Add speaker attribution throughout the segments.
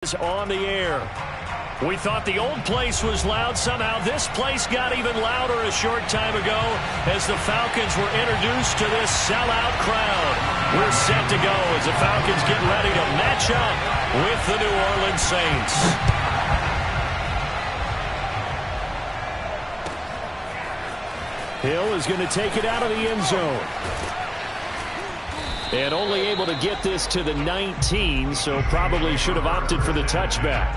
Speaker 1: On the air. We thought the old place was loud. Somehow this place got even louder a short time ago as the Falcons were introduced to this sellout crowd. We're set to go as the Falcons get ready to match up with the New Orleans Saints. Hill is going to take it out of the end zone. And only able to get this to the 19, so probably should have opted for the touchback.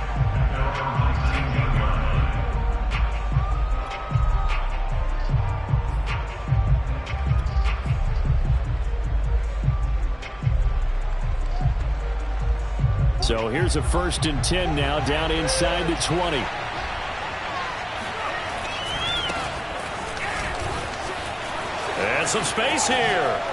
Speaker 1: So here's a 1st and 10 now, down inside the 20. And some space here.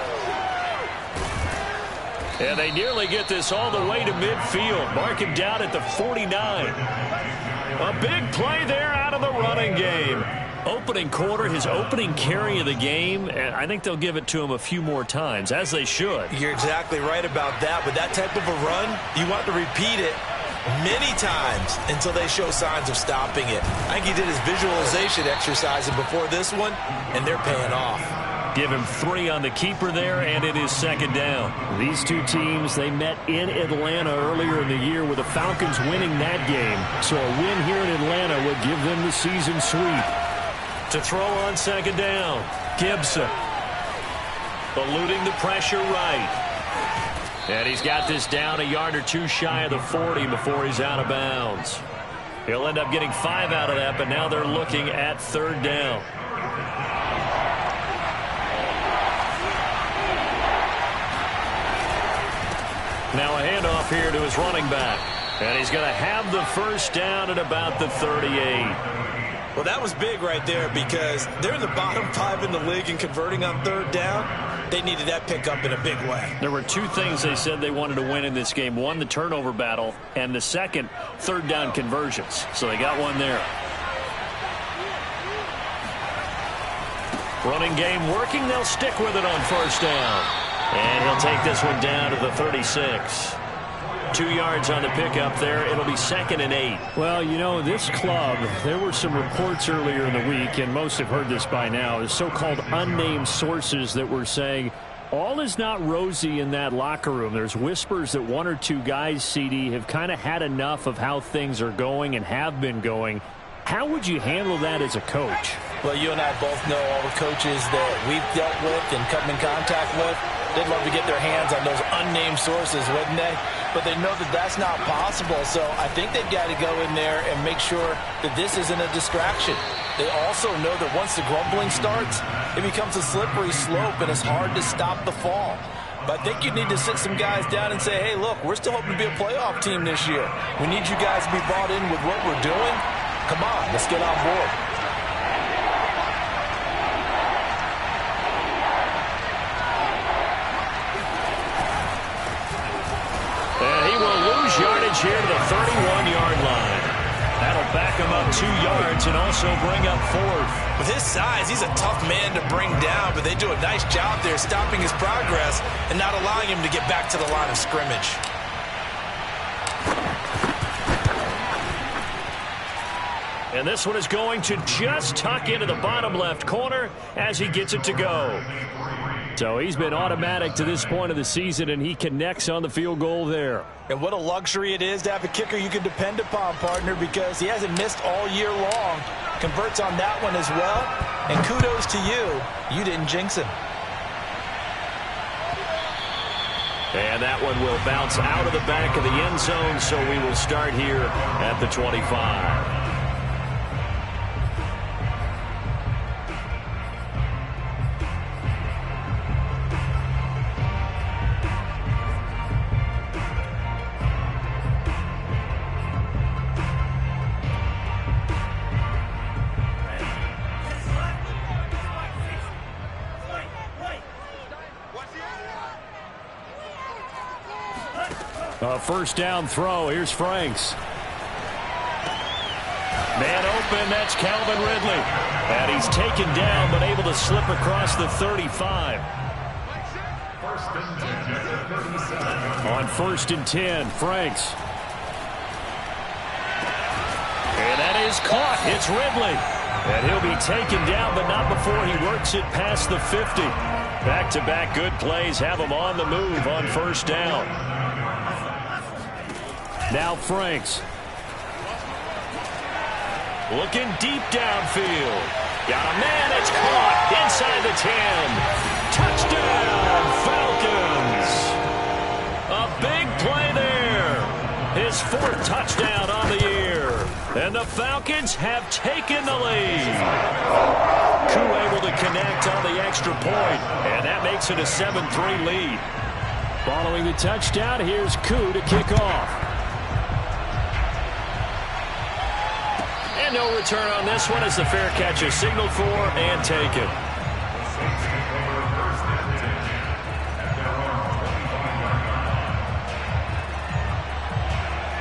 Speaker 1: And they nearly get this all the way to midfield. Mark him down at the 49. A big play there out of the running game. Opening quarter, his opening carry of the game, and I think they'll give it to him a few more times, as they should.
Speaker 2: You're exactly right about that. With that type of a run, you want to repeat it many times until they show signs of stopping it. I think he did his visualization exercise before this one, and they're paying off.
Speaker 1: Give him 3 on the keeper there, and it is 2nd down. These two teams, they met in Atlanta earlier in the year with the Falcons winning that game. So a win here in Atlanta would give them the season sweep. To throw on 2nd down, Gibson. Eluding the pressure right. And he's got this down a yard or 2 shy of the 40 before he's out of bounds. He'll end up getting 5 out of that, but now they're looking at 3rd down. Now a handoff here to his running back. And he's going to have the 1st down at about the 38.
Speaker 2: Well, that was big right there because they're in the bottom 5 in the league in converting on 3rd down. They needed that pickup in a big way.
Speaker 1: There were 2 things they said they wanted to win in this game. One, the turnover battle, and the second, 3rd down conversions. So they got one there. Running game working. They'll stick with it on 1st down. And he'll take this one down to the 36. 2 yards on the pickup there. It'll be 2nd and 8. Well, you know, this club, there were some reports earlier in the week, and most have heard this by now, is so-called unnamed sources that were saying all is not rosy in that locker room. There's whispers that 1 or 2 guys, CD, have kind of had enough of how things are going and have been going. How would you handle that as a coach?
Speaker 2: Well, you and I both know all the coaches that we've dealt with and come in contact with. They'd love to get their hands on those unnamed sources, wouldn't they? But they know that that's not possible, so I think they've got to go in there and make sure that this isn't a distraction. They also know that once the grumbling starts, it becomes a slippery slope, and it's hard to stop the fall. But I think you need to sit some guys down and say, hey, look, we're still hoping to be a playoff team this year. We need you guys to be bought in with what we're doing. Come on, let's get on board.
Speaker 1: Yardage here to the 31-yard line. That'll back him up 2 yards and also bring up 4th.
Speaker 2: With his size, he's a tough man to bring down, but they do a nice job there stopping his progress and not allowing him to get back to the line of scrimmage.
Speaker 1: And this one is going to just tuck into the bottom left corner as he gets it to go. So he's been automatic to this point of the season, and he connects on the field goal there.
Speaker 2: And what a luxury it is to have a kicker you can depend upon, partner, because he hasn't missed all year long. Converts on that one as well. And kudos to you. You didn't jinx him.
Speaker 1: And that one will bounce out of the back of the end zone, so we will start here at the 25. A 1st down throw. Here's Franks. Man open. That's Calvin Ridley. And he's taken down but able to slip across the 35. On 1st and 10, Franks. is caught. It's Ridley. And he'll be taken down, but not before he works it past the 50. Back-to-back good plays have him on the move on first down. Now Franks. Looking deep downfield. Got a man, it's caught inside the 10. Touchdown, Falcons. A big play there. His 4th touchdown on the year. And the Falcons have taken the lead. Koo able to connect on the extra point, and that makes it a 7-3 lead. Following the touchdown, here's Koo to kick off. And no return on this one as the fair catch is signaled for and taken.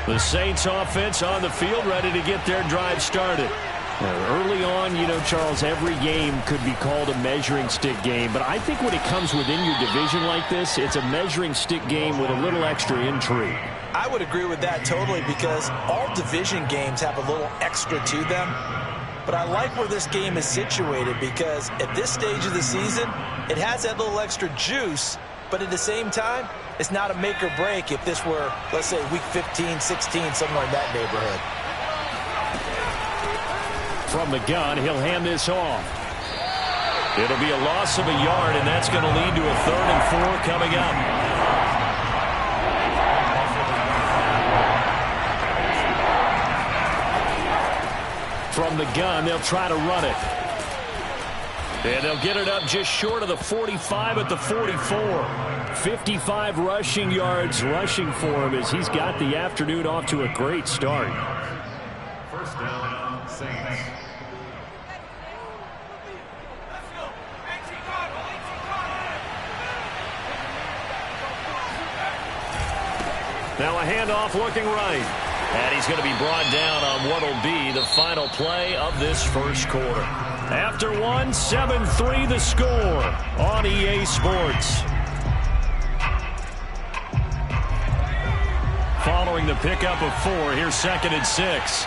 Speaker 1: The Saints offense on the field, ready to get their drive started. Early on, you know, Charles, every game could be called a measuring stick game. But I think when it comes within your division like this, it's a measuring stick game with a little extra intrigue.
Speaker 2: I would agree with that totally because all division games have a little extra to them. But I like where this game is situated because at this stage of the season, it has that little extra juice. But at the same time, it's not a make or break if this were, let's say, week 15, 16, somewhere in that neighborhood.
Speaker 1: From the gun, he'll hand this off. It'll be a loss of a yard, and that's going to lead to a 3rd and 4 coming up. From the gun, they'll try to run it. And they'll get it up just short of the 45 at the 44. 55 rushing yards rushing for him as he's got the afternoon off to a great start.
Speaker 3: First down, Saints.
Speaker 1: Now a handoff looking right. And he's going to be brought down on what will be the final play of this first quarter. After one, 7-3 the score on EA Sports. Following the pickup of 4, here's 2nd and 6.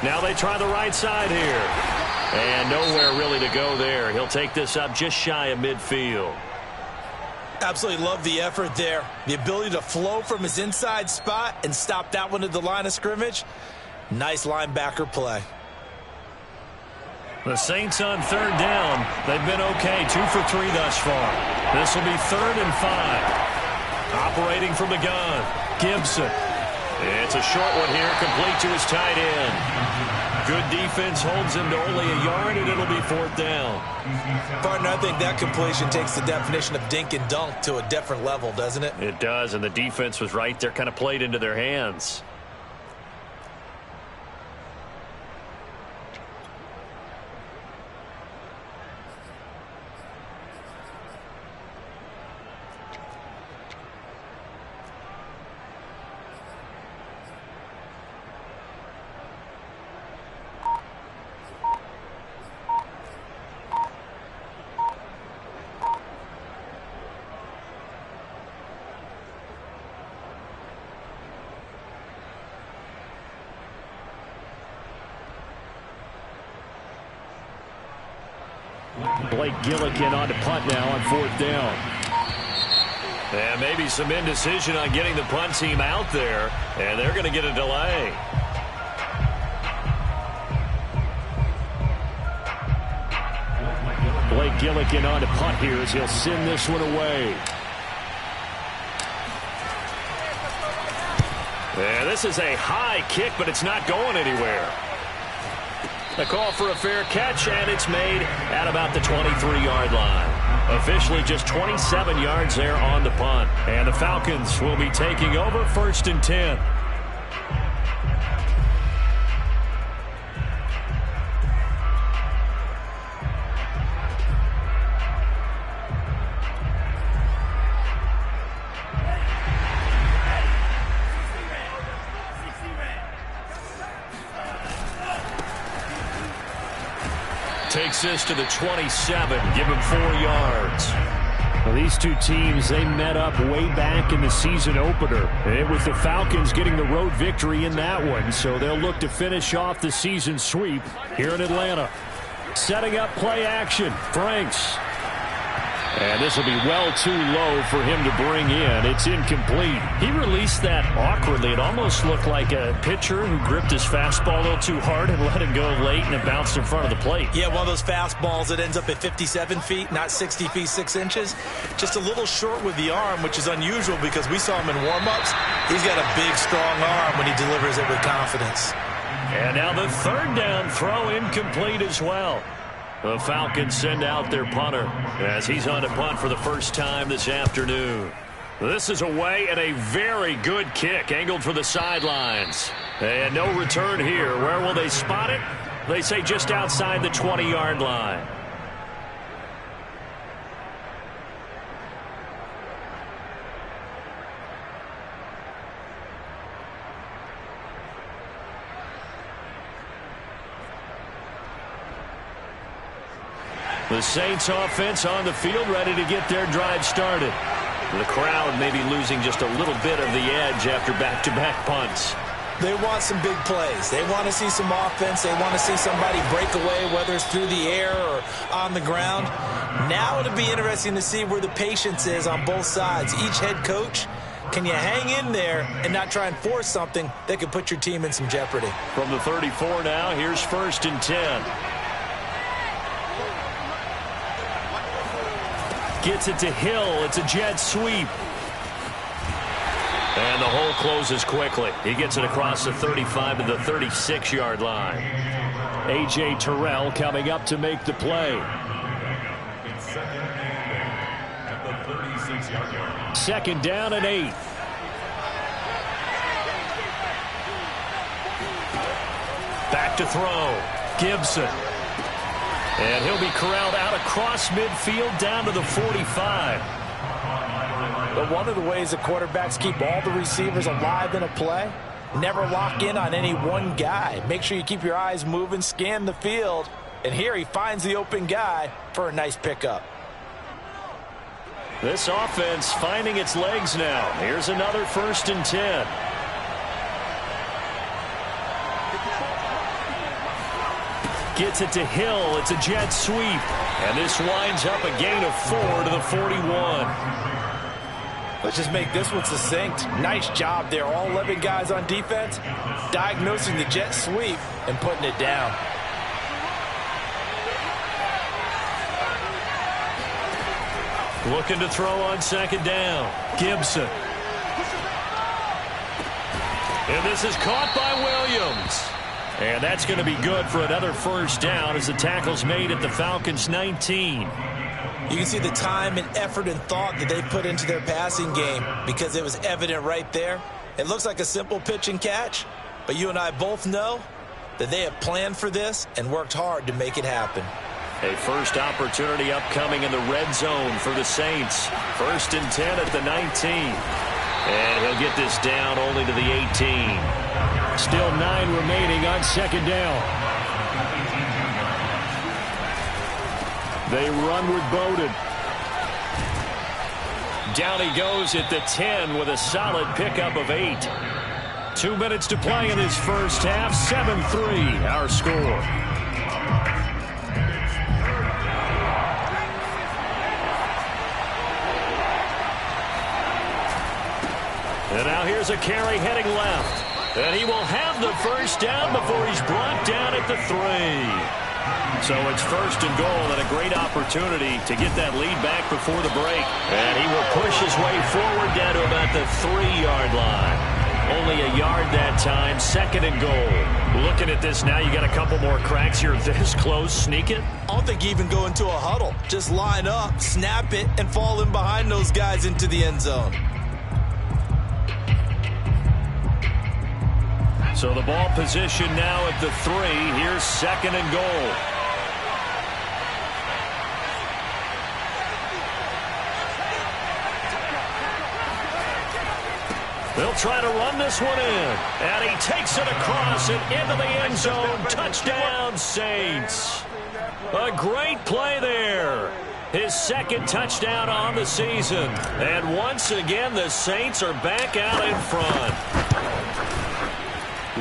Speaker 1: Now they try the right side here. And nowhere really to go there. He'll take this up just shy of midfield.
Speaker 2: Absolutely love the effort there. The ability to flow from his inside spot and stop that one at the line of scrimmage. Nice linebacker play.
Speaker 1: The Saints on 3rd down. They've been okay. 2 for 3 thus far. This will be 3rd and 5. Operating from the gun. Gibson. It's a short one here, complete to his tight end. Good defense holds him to only a yard, and it'll be 4th down.
Speaker 2: Partner, I think that completion takes the definition of dink and dunk to a different level, doesn't it?
Speaker 1: It does, and the defense was right there, kind of played into their hands. Blake Gillikin on to punt now on 4th down. And maybe some indecision on getting the punt team out there, and they're going to get a delay. Blake Gillikin on to punt here as he'll send this one away. And this is a high kick, but it's not going anywhere. A call for a fair catch, and it's made at about the 23-yard line. Officially just 27 yards there on the punt. And the Falcons will be taking over 1st and 10. Takes this to the 27. Give him 4 yards. Well, these two teams, they met up way back in the season opener. And with the Falcons getting the road victory in that one, so they'll look to finish off the season sweep here in Atlanta. Setting up play action. Franks. And this will be well too low for him to bring in. It's incomplete. He released that awkwardly. It almost looked like a pitcher who gripped his fastball a little too hard and let it go late, and it bounced in front of the plate.
Speaker 2: Yeah, one of those fastballs that ends up at 57 feet, not 60 feet 6 inches. Just a little short with the arm, which is unusual because we saw him in warm-ups. He's got a big, strong arm when he delivers it with confidence.
Speaker 1: And now the third down throw incomplete as well. The Falcons send out their punter as he's on to punt for the first time this afternoon. This is away and a very good kick angled for the sidelines. And no return here. Where will they spot it? They say just outside the 20-yard line. The Saints offense on the field, ready to get their drive started. The crowd may be losing just a little bit of the edge after back-to-back punts.
Speaker 2: They want some big plays. They want to see some offense. They want to see somebody break away, whether it's through the air or on the ground. Now it'll be interesting to see where the patience is on both sides. Each head coach, can you hang in there and not try and force something that could put your team in some jeopardy?
Speaker 1: From the 34 now, here's 1st and 10. Gets it to Hill. It's a jet sweep. And the hole closes quickly. He gets it across the 35 to the 36-yard line. A.J. Terrell coming up to make the play. Second down and 8. Back to throw. Gibson. And he'll be corralled out across midfield down to the 45.
Speaker 2: But one of the ways that quarterbacks keep all the receivers alive in a play, never lock in on any one guy. Make sure you keep your eyes moving, scan the field. And here he finds the open guy for a nice pickup.
Speaker 1: This offense finding its legs now. Here's another 1st and 10. Gets it to Hill. It's a jet sweep. And this winds up a gain of 4 to the 41.
Speaker 2: Let's just make this one succinct. Nice job there. All 11 guys on defense diagnosing the jet sweep and putting it down.
Speaker 1: Looking to throw on 2nd down. Gibson. And this is caught by Williams. And that's going to be good for another 1st down as the tackle's made at the Falcons' 19.
Speaker 2: You can see the time and effort and thought that they put into their passing game because it was evident right there. It looks like a simple pitch and catch, but you and I both know that they have planned for this and worked hard to make it happen.
Speaker 1: A first opportunity upcoming in the red zone for the Saints. 1st and 10 at the 19. And he'll get this down only to the 18. Still 9 remaining on 2nd down. They run with Bowden. Down he goes at the 10 with a solid pickup of 8. 2 minutes to play in this first half. 7-3 our score. And now here's a carry heading left. And he will have the 1st down before he's brought down at the 3. So it's 1st and goal and a great opportunity to get that lead back before the break. And he will push his way forward down to about the 3-yard line. Only a yard that time. 2nd and goal. Looking at this now, you got a couple more cracks here. This close, sneak it.
Speaker 2: I don't think you even go into a huddle. Just line up, snap it, and fall in behind those guys into the end zone.
Speaker 1: So the ball position now at the 3. Here's 2nd and goal. They'll try to run this one in. And he takes it across and into the end zone. Touchdown, Saints. A great play there. His second touchdown on the season. And once again, the Saints are back out in front.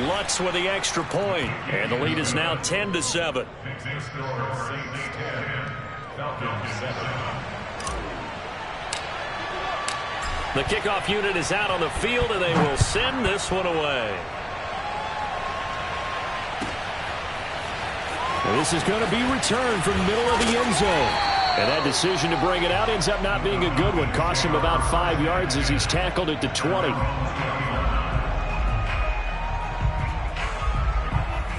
Speaker 1: Lutz with the extra point, and the lead is now 10-7. The kickoff unit is out on the field, and they will send this one away.
Speaker 4: This is going to be returned from the middle of the end zone. And that decision to bring it out ends up not being a good one. Cost him about 5 yards as he's tackled at the 20.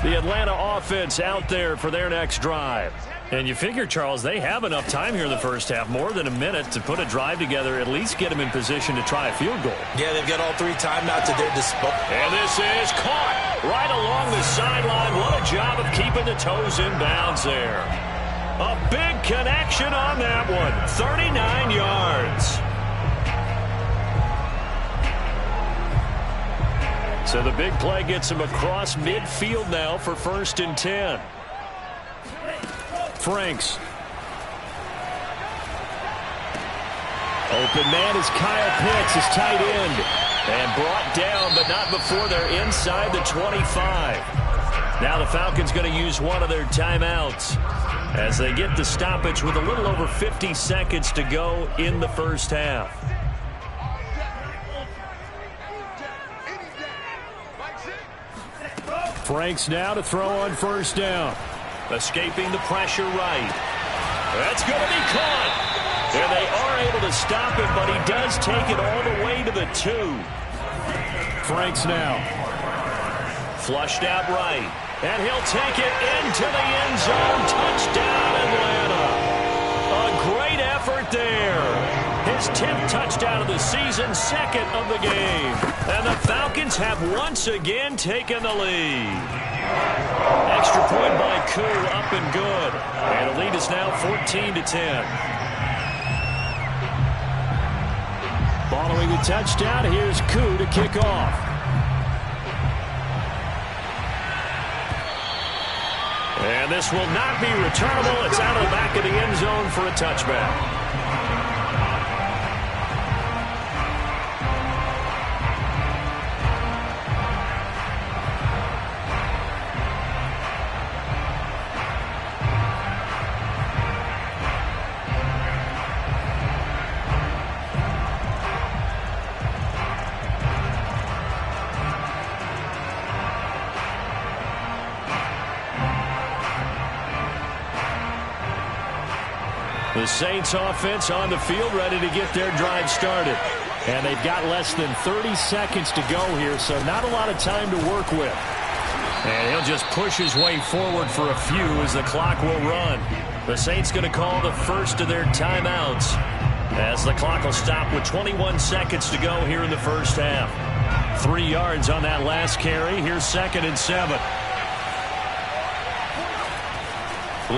Speaker 4: The Atlanta offense out there for their next drive. And you figure, Charles, they have enough time here in the first half, more than a minute, to put a drive together, at least get them in position to try a field goal.
Speaker 2: Yeah, they've got all 3 timeouts at their disposal.
Speaker 1: And this is caught right along the sideline. What a job of keeping the toes in bounds there. A big connection on that one. 39 yards. So the big play gets him across midfield now for 1st and 10. Franks. Open man is Kyle Pitts, his tight end. And brought down, but not before they're inside the 25. Now the Falcons going to use one of their timeouts as they get the stoppage with a little over 50 seconds to go in the first half.
Speaker 4: Franks now to throw on 1st down.
Speaker 1: Escaping the pressure right. That's going to be caught. And they are able to stop him, but he does take it all the way to the 2.
Speaker 4: Franks now.
Speaker 1: Flushed out right. And he'll take it into the end zone. Touchdown, Atlanta. A great effort there. His 10th touchdown of the season, 2nd of the game. And the Falcons have once again taken the lead. Extra point by Koo, up and good. And the lead is now 14-10.
Speaker 4: Following the touchdown, here's Koo to kick off.
Speaker 1: And this will not be returnable. It's out of the back of the end zone for a touchback. The Saints offense on the field ready to get their drive started.
Speaker 4: And they've got less than 30 seconds to go here, so not a lot of time to work with.
Speaker 1: And he'll just push his way forward for a few as the clock will run. The Saints going to call the first of their timeouts as the clock will stop with 21 seconds to go here in the first half. 3 yards on that last carry. Here's 2nd and 7.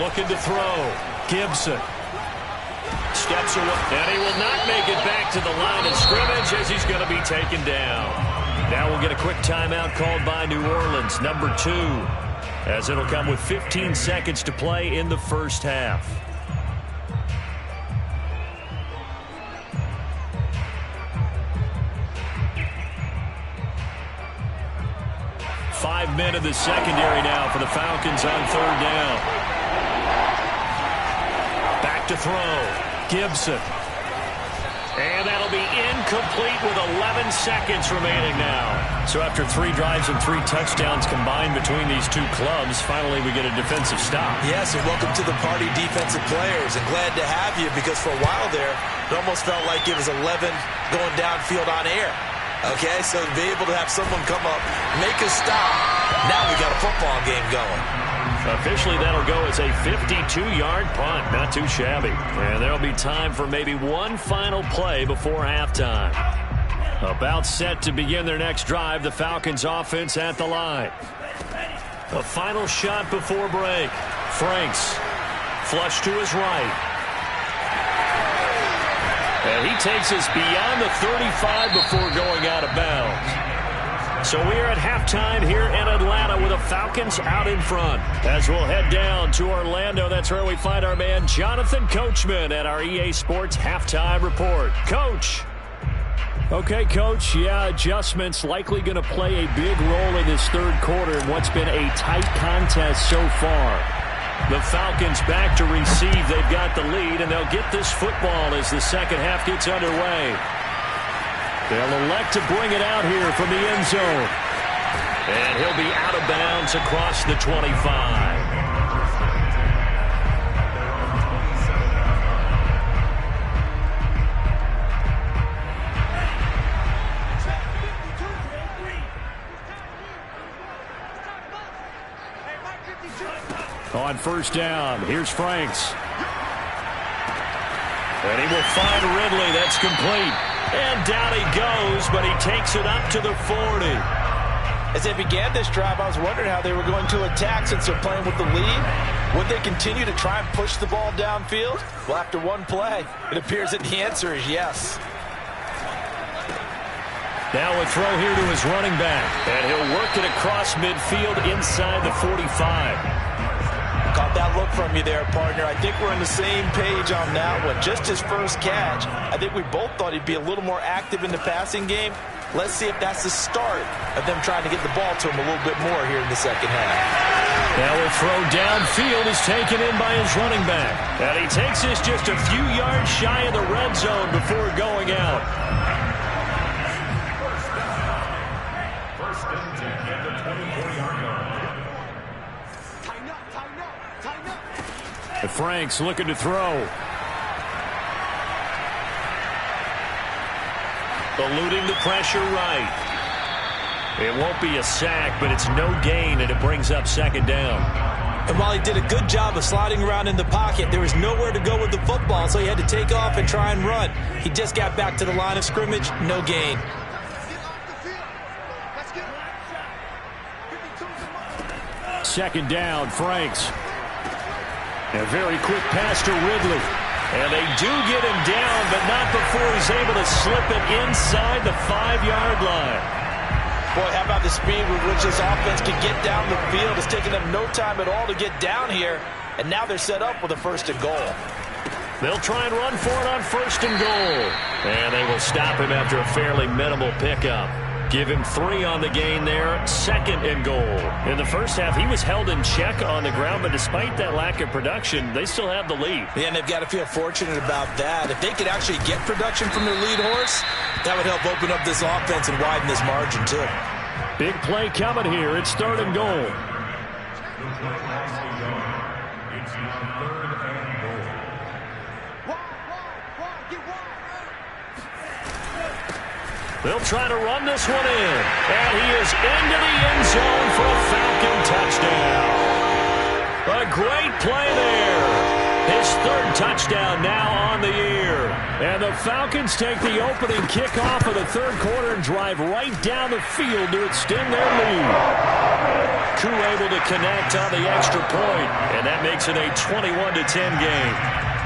Speaker 1: Looking to throw. Gibson. Steps away, and he will not make it back to the line of scrimmage as he's going to be taken down. Now we'll get a quick timeout called by New Orleans, number 2, as it'll come with 15 seconds to play in the first half. Five men in the secondary now for the Falcons on 3rd down. Back to throw. Gibson. And that'll be incomplete with 11 seconds remaining now. So after 3 drives and 3 touchdowns combined between these two clubs, finally we get a defensive stop.
Speaker 2: Yes, and welcome to the party, defensive players. And glad to have you, because for a while there, it almost felt like it was 11 going downfield on air. Okay, so to be able to have someone come up, make a stop, now we got a football game going.
Speaker 1: Officially, that'll go as a 52-yard punt. Not too shabby. And there'll be time for maybe one final play before halftime. About set to begin their next drive, the Falcons offense at the line. A final shot before break. Franks. Flush to his right. And he takes us beyond the 35 before going out of bounds. So we are at halftime here in Atlanta with the Falcons out in front. As we'll head down to Orlando, that's where we find our man Jonathan Coachman at our EA Sports Halftime Report. Coach.
Speaker 4: Okay, Coach, yeah, adjustments likely going to play a big role in this third quarter in what's been a tight contest so far.
Speaker 1: The Falcons back to receive. They've got the lead, and they'll get this football as the second half gets underway. They'll elect to bring it out here from the end zone. And he'll be out of bounds across the 25.
Speaker 4: On first down, here's Franks.
Speaker 1: And he will find Ridley. That's complete. And down he goes, but he takes it up to the 40.
Speaker 2: As they began this drive, I was wondering how they were going to attack since they're playing with the lead. Would they continue to try and push the ball downfield? Well, after one play, it appears that the answer is yes.
Speaker 1: Now a throw here to his running back. And he'll work it across midfield inside the 45.
Speaker 2: Caught that look from you there, partner. I think we're on the same page on that one. Just his first catch. I think we both thought he'd be a little more active in the passing game. Let's see if that's the start of them trying to get the ball to him a little bit more here in the second half.
Speaker 1: Now a throw downfield is taken in by his running back. And he takes this just a few yards shy of the red zone before going out.
Speaker 3: First and 10 at the 24-yard line.
Speaker 4: Franks looking to throw.
Speaker 1: Eluding the pressure right. It won't be a sack, but it's no gain, and it brings up second down.
Speaker 2: And while he did a good job of sliding around in the pocket, there was nowhere to go with the football, so he had to take off and try and run. He just got back to the line of scrimmage, no gain.
Speaker 4: Second down, Franks. A very quick pass to Ridley.
Speaker 1: And they do get him down, but not before he's able to slip it inside the 5-yard line.
Speaker 2: Boy, how about the speed with which this offense can get down the field? It's taken them no time at all to get down here, and now they're set up with a first and goal.
Speaker 1: They'll try and run for it on first and goal. And they will stop him after a fairly minimal pickup. Give him 3 on the gain there, second and goal.
Speaker 4: In the first half, he was held in check on the ground, but despite that lack of production, they still have the lead.
Speaker 2: Yeah, and they've got to feel fortunate about that. If they could actually get production from their lead horse, that would help open up this offense and widen this margin, too.
Speaker 4: Big play coming here. It's third and goal.
Speaker 3: It's now third and goal.
Speaker 1: They'll try to run this one in. And he is into the end zone for a Falcon touchdown. A great play there. His third touchdown now on the year.
Speaker 4: And the Falcons take the opening kickoff of the third quarter and drive right down the field to extend their lead.
Speaker 1: Koo able to connect on the extra point, and that makes it a 21-10 game.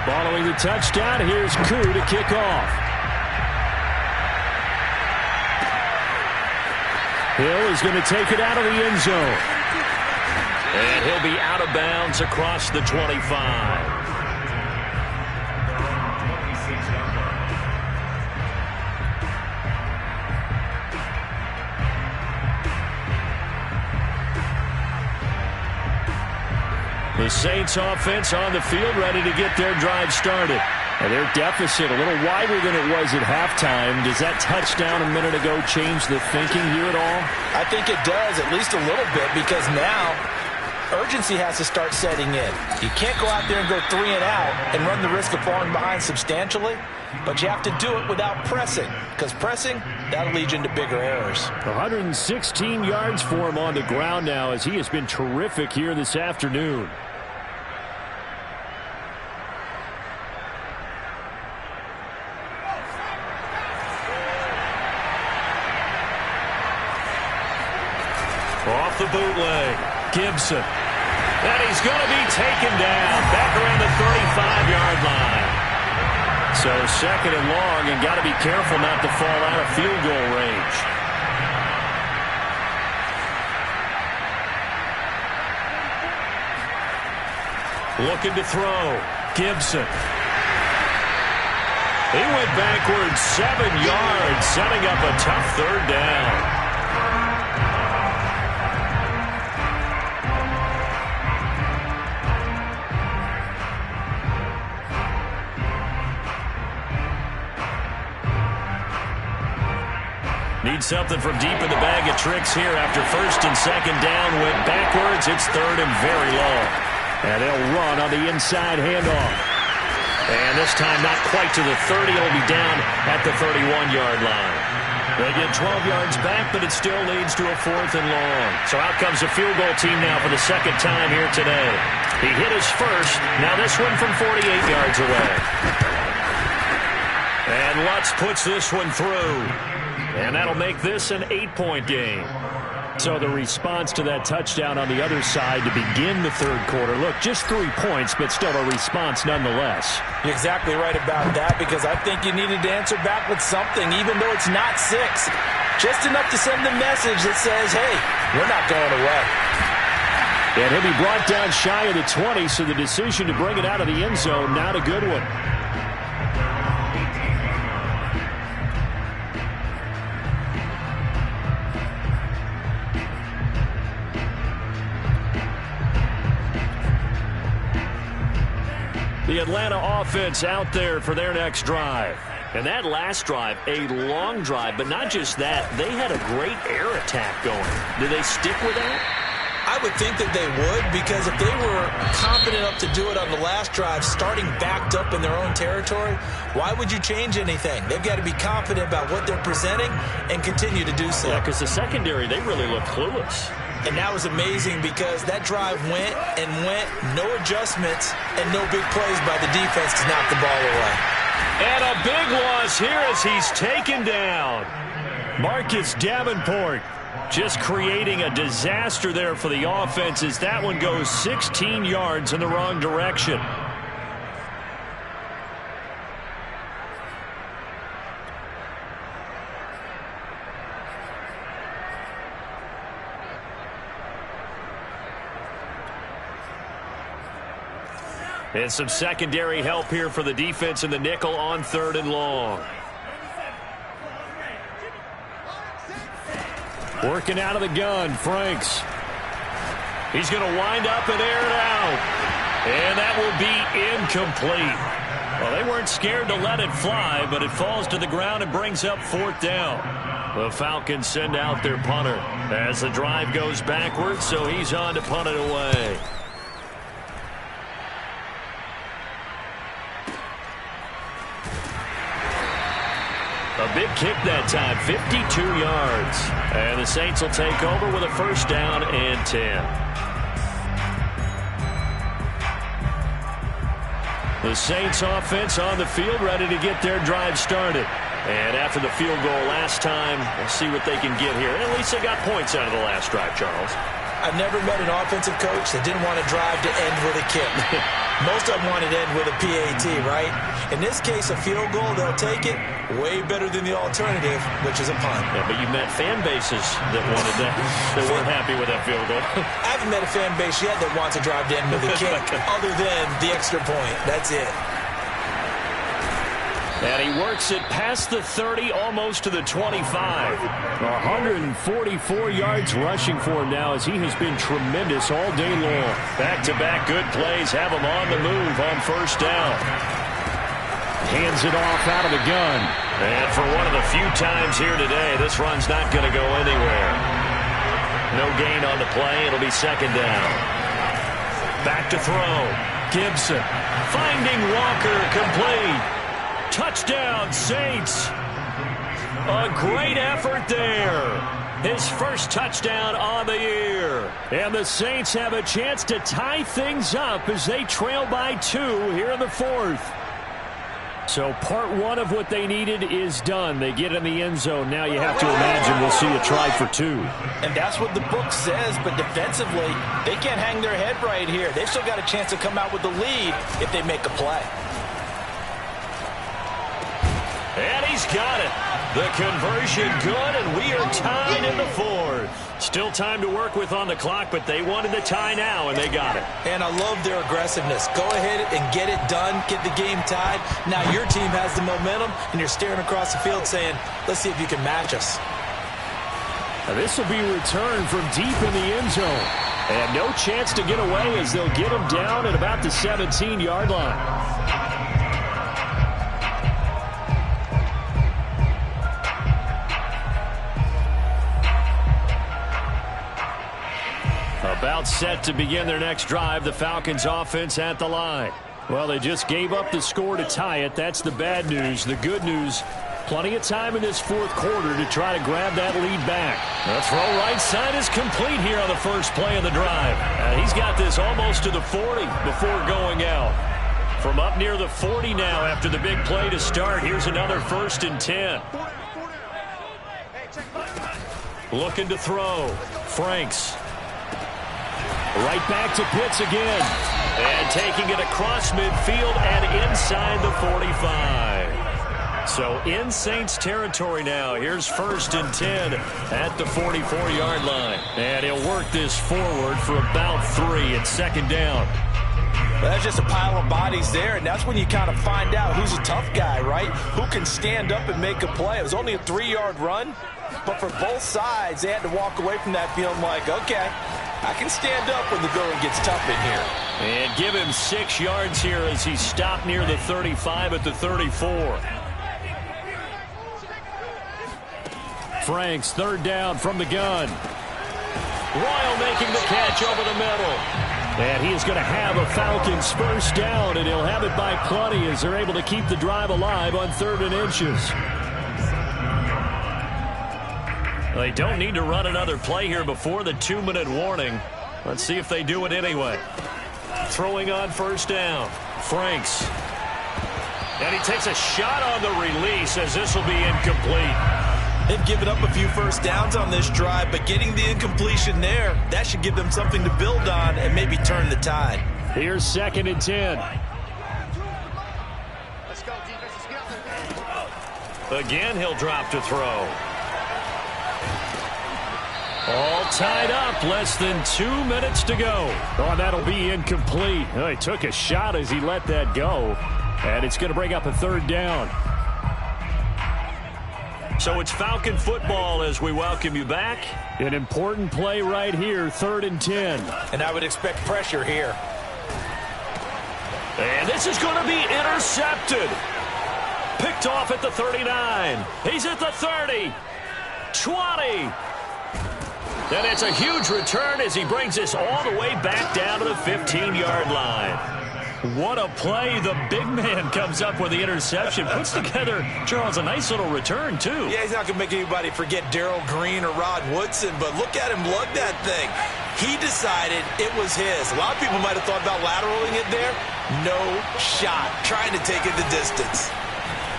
Speaker 4: Following the touchdown, here's Koo to kick off. Hill is going to take it out of the end zone.
Speaker 1: And he'll be out of bounds across the 25. The Saints offense on the field ready to get their drive started.
Speaker 4: And their deficit a little wider than it was at halftime. Does that touchdown a minute ago change the thinking here at all?
Speaker 2: I think it does, at least a little bit, because now urgency has to start setting in. You can't go out there and go 3 and out and run the risk of falling behind substantially, but you have to do it without pressing, because pressing, that'll lead you into bigger errors.
Speaker 4: 116 yards for him on the ground now as he has been terrific here this afternoon.
Speaker 1: Off the bootleg, Gibson. And he's going to be taken down back around the 35-yard line. So second and long, and got to be careful not to fall out of field goal range.
Speaker 4: Looking to throw. Gibson. He went backwards 7 yards, setting up a tough third down. Need something from deep in the bag of tricks here after first and second down. Went backwards. It's third and very long. And they'll run on the inside handoff. And this time not quite to the 30. It'll be down at the 31-yard line. They get 12 yards back, but it still leads to a fourth and long. So out comes a field goal team now for the second time here today. He hit his first. Now this one from 48 yards away. And Lutz puts this one through. And that'll make this an 8-point game. So the response to that touchdown on the other side to begin the third quarter. Look, just 3 points, but still a response nonetheless.
Speaker 2: You're exactly right about that, because I think you needed to answer back with something, even though it's not 6. Just enough to send the message that says, hey, we're not going away.
Speaker 4: And he'll be brought down shy of the 20, so the decision to bring it out of the end zone, not a good one. The Atlanta offense out there for their next drive. And that last drive, a long drive, but not just that. They had a great air attack going. Do they stick with that?
Speaker 2: I would think that they would, because if they were confident enough to do it on the last drive, starting backed up in their own territory, why would you change anything? They've got to be confident about what they're presenting and continue to do so.
Speaker 4: Yeah, because the secondary, they really looked clueless.
Speaker 2: And that was amazing, because that drive went and went, no adjustments, and no big plays by the defense to knock the ball away.
Speaker 4: And a big loss here as he's taken down. Marcus Davenport just creating a disaster there for the offense as that one goes 16 yards in the wrong direction. And some secondary help here for the defense in the nickel on third and long. Working out of the gun, Franks. He's going to wind up and air it out. And that will be incomplete. Well, they weren't scared to let it fly, but it falls to the ground and brings up fourth down. The Falcons send out their punter as the drive goes backwards, so he's on to punt it away. A big kick that time, 52 yards. And the Saints will take over with a first down and 10. The Saints offense on the field, ready to get their drive started. And after the field goal last time, we'll see what they can get here. At least they got points out of the last drive, Charles.
Speaker 2: I've never met an offensive coach that didn't want to drive to end with a kick. Most of them wanted to end with a PAT, right? In this case, a field goal, they'll take it. Way better than the alternative, which is a punt.
Speaker 4: Yeah, but you met fan bases that wanted that, that weren't happy with that field goal.
Speaker 2: I haven't met a fan base yet that wants to drive to end with a kick, other than the extra point. That's it.
Speaker 4: And he works it past the 30, almost to the 25. 144 yards rushing for him now as he has been tremendous all day long. Back-to-back good plays have him on the move on first down. Hands it off out of the gun. And for one of the few times here today, this run's not going to go anywhere. No gain on the play. It'll be second down. Back to throw. Gibson finding Walker, complete. Touchdown, Saints. A great effort there. His first touchdown on the year. And the Saints have a chance to tie things up as they trail by 2 here in the fourth. So part one of what they needed is done. They get in the end zone. Now you have to imagine we'll see a try for 2.
Speaker 2: And that's what the book says, but defensively, they can't hang their head right here. They've still got a chance to come out with the lead if they make a play.
Speaker 4: And he's got it. The conversion good, and we are tied in the fourth.
Speaker 1: Still time to work with on the clock, but they wanted the tie now, and they got it.
Speaker 2: And I love their aggressiveness. Go ahead and get it done, get the game tied. Now your team has the momentum, and you're staring across the field saying, let's see if you can match us.
Speaker 4: Now this will be returned from deep in the end zone. And no chance to get away as they'll get him down at about the 17-yard line. About set to begin their next drive, the Falcons offense at the line. Well, they just gave up the score to tie it. That's the bad news. The good news, plenty of time in this fourth quarter to try to grab that lead back. The throw right side is complete here on the first play of the drive. He's got this almost to the 40 before going out. From up near the 40 now after the big play to start, here's another 1st and 10. Looking to throw. Franks. Right back to Pitts again. And taking it across midfield and inside the 45. So in Saints territory now. Here's 1st and 10 at the 44-yard line. And he'll work this forward for about 3 at 2nd down.
Speaker 2: Well, that's just a pile of bodies there, and that's when you kind of find out who's a tough guy, right? Who can stand up and make a play. It was only a 3-yard run, but for both sides, they had to walk away from that feeling like, okay, I can stand up when the going gets tough in here.
Speaker 1: And give him 6 yards here as he stopped near the 35 at the 34.
Speaker 4: Franks, 3rd down from the gun.
Speaker 1: Royal making the catch over the middle.
Speaker 4: And he is going to have a Falcons 1st down, and he'll have it by plenty as they're able to keep the drive alive on 3rd and inches.
Speaker 1: They don't need to run another play here before the 2-minute warning. Let's see if they do it anyway. Throwing on 1st down. Franks. And he takes a shot on the release as this will be incomplete.
Speaker 2: They've given up a few 1st downs on this drive, but getting the incompletion there, that should give them something to build on and maybe turn the tide.
Speaker 4: Here's 2nd and 10.
Speaker 1: Again, he'll drop to throw. All tied up, less than 2 minutes to go.
Speaker 4: Oh, that'll be incomplete. Oh, he took a shot as he let that go, and it's going to bring up a 3rd down.
Speaker 1: So it's Falcon football as we welcome you back.
Speaker 4: An important play right here, 3rd and 10.
Speaker 2: And I would expect pressure here.
Speaker 1: And this is going to be intercepted. Picked off at the 39. He's at the 30. 20. And it's a huge return as he brings this all the way back down to the 15-yard line. What a play. The big man comes up with the interception. Puts together, Charles, a nice little return, too.
Speaker 2: Yeah, he's not going to make anybody forget Darrell Green or Rod Woodson, but look at him lug that thing. He decided it was his. A lot of people might have thought about lateraling it there. No shot. Trying to take it the distance.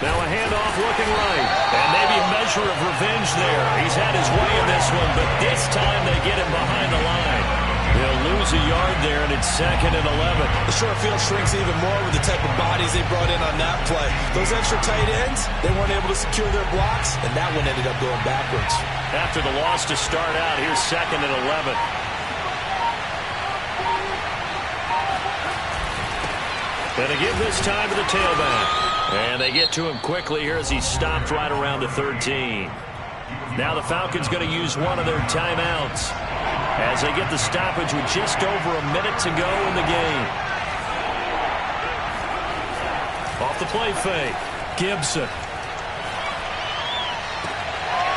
Speaker 1: Now a handoff looking right. And maybe a measure of revenge there. He's had his way in this one, but this time they get him behind the line. They'll lose a yard there, and it's 2nd and 11.
Speaker 2: The short field shrinks even more with the type of bodies they brought in on that play. Those extra tight ends, they weren't able to secure their blocks, and that one ended up going backwards.
Speaker 1: After the loss to start out, here's 2nd and 11. Gonna give this time to the tailback. And they get to him quickly here as he stopped right around the 13. Now the Falcons going to use one of their timeouts as they get the stoppage with just over a minute to go in the game. Off the play fake. Gibson.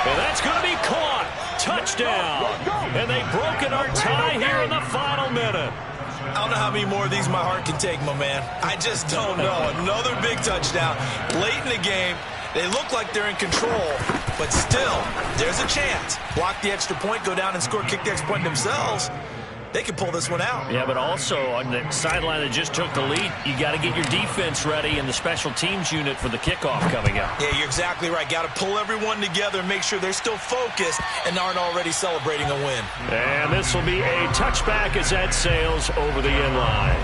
Speaker 1: And that's going to be caught. Touchdown. And they've broken our tie here in the final minute.
Speaker 2: I don't know how many more of these my heart can take, my man. I just don't know. Another big touchdown. Late in the game, they look like they're in control, but still, there's a chance. Block the extra point, go down and score, kick the extra point themselves. They could pull this one out.
Speaker 1: Yeah, but also on the sideline that just took the lead, you got to get your defense ready and the special teams unit for the kickoff coming up.
Speaker 2: Yeah, you're exactly right. Got to pull everyone together and make sure they're still focused and aren't already celebrating a win.
Speaker 1: And this will be a touchback as that sails over the end line.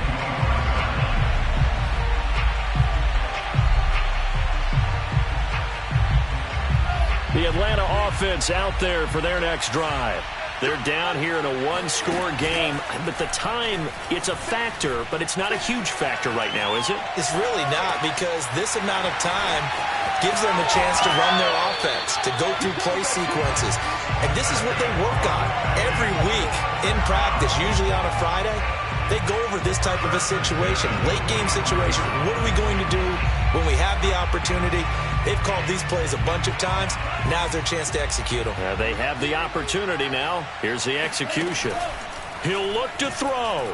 Speaker 1: The Atlanta offense out there for their next drive. They're down here in a one-score game, but the time, it's a factor, but it's not a huge factor right now, is it?
Speaker 2: It's really not, because this amount of time gives them a chance to run their offense, to go through play sequences. And this is what they work on every week in practice, usually on a Friday. They go over this type of a situation, late game situation. What are we going to do when we have the opportunity? They've called these plays a bunch of times. Now's their chance to execute them.
Speaker 1: Yeah, they have the opportunity now. Here's the execution. He'll look to throw.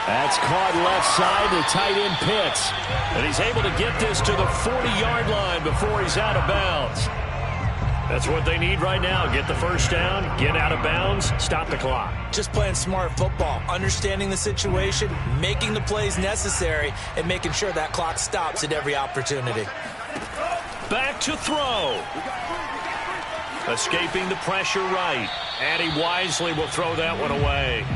Speaker 4: That's caught left side to tight end Pitts.
Speaker 1: And he's able to get this to the 40-yard line before he's out of bounds. That's what they need right now. Get the first down, get out of bounds, stop the clock.
Speaker 2: Just playing smart football, understanding the situation, making the plays necessary, and making sure that clock stops at every opportunity.
Speaker 1: Back to throw. Escaping the pressure right. And he wisely will throw that one away.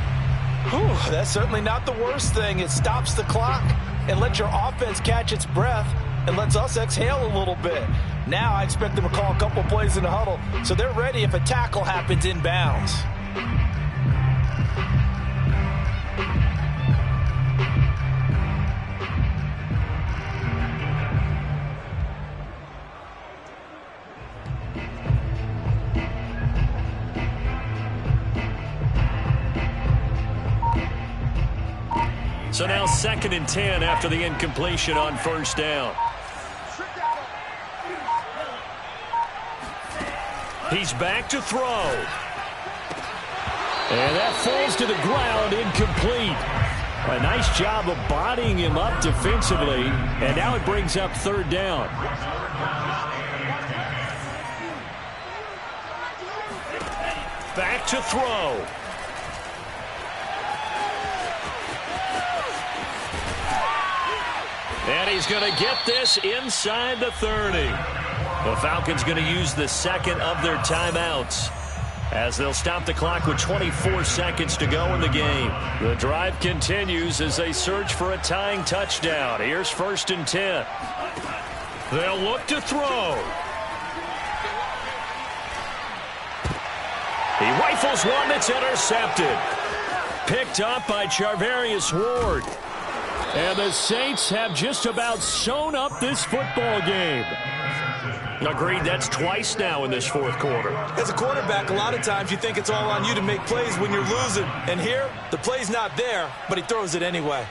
Speaker 2: Whew, that's certainly not the worst thing. It stops the clock and lets your offense catch its breath and lets us exhale a little bit. Now I expect them to call a couple plays in the huddle so they're ready if a tackle happens inbounds.
Speaker 1: So now 2nd and 10 after the incompletion on first down. He's back to throw.
Speaker 4: And that falls to the ground, incomplete. A nice job of bodying him up defensively, and now it brings up 3rd down.
Speaker 1: Back to throw. And he's going to get this inside the 30. The Falcons going to use the second of their timeouts as they'll stop the clock with 24 seconds to go in the game. The drive continues as they search for a tying touchdown. Here's 1st and 10. They'll look to throw. He rifles one that's intercepted. Picked up by Charvarius Ward.
Speaker 4: And the Saints have just about sewn up this football game.
Speaker 1: Agreed, that's twice now in this 4th quarter.
Speaker 2: As a quarterback, a lot of times you think it's all on you to make plays when you're losing. And here, the play's not there, but he throws it anyway.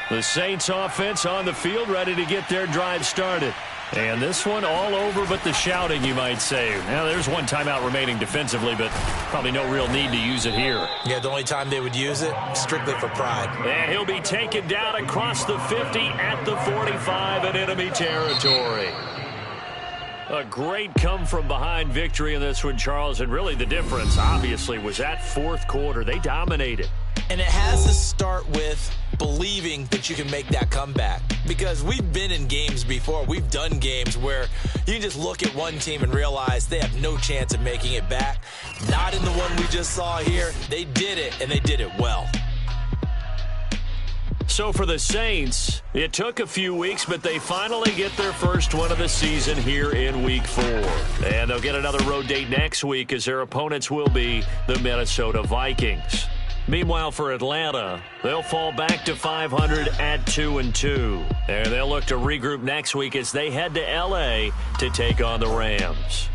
Speaker 1: The Saints offense on the field, ready to get their drive started. And this one all over but the shouting, you might say. Now, there's one timeout remaining defensively, but probably no real need to use it here.
Speaker 2: Yeah, the only time they would use it, strictly for pride.
Speaker 1: And he'll be taken down across the 50 at the 45 in enemy territory. A great come-from-behind victory in this one, Charles, and really the difference, obviously, was that 4th quarter. They dominated.
Speaker 2: And it has to start with believing that you can make that comeback. Because we've been in games before. We've done games where you can just look at one team and realize they have no chance of making it back. Not in the one we just saw here. They did it, and they did it well.
Speaker 1: So for the Saints, it took a few weeks, but they finally get their first one of the season here in Week 4. And they'll get another road date next week as their opponents will be the Minnesota Vikings. Meanwhile, for Atlanta, they'll fall back to 500 at 2-2. And they'll look to regroup next week as they head to L.A. to take on the Rams.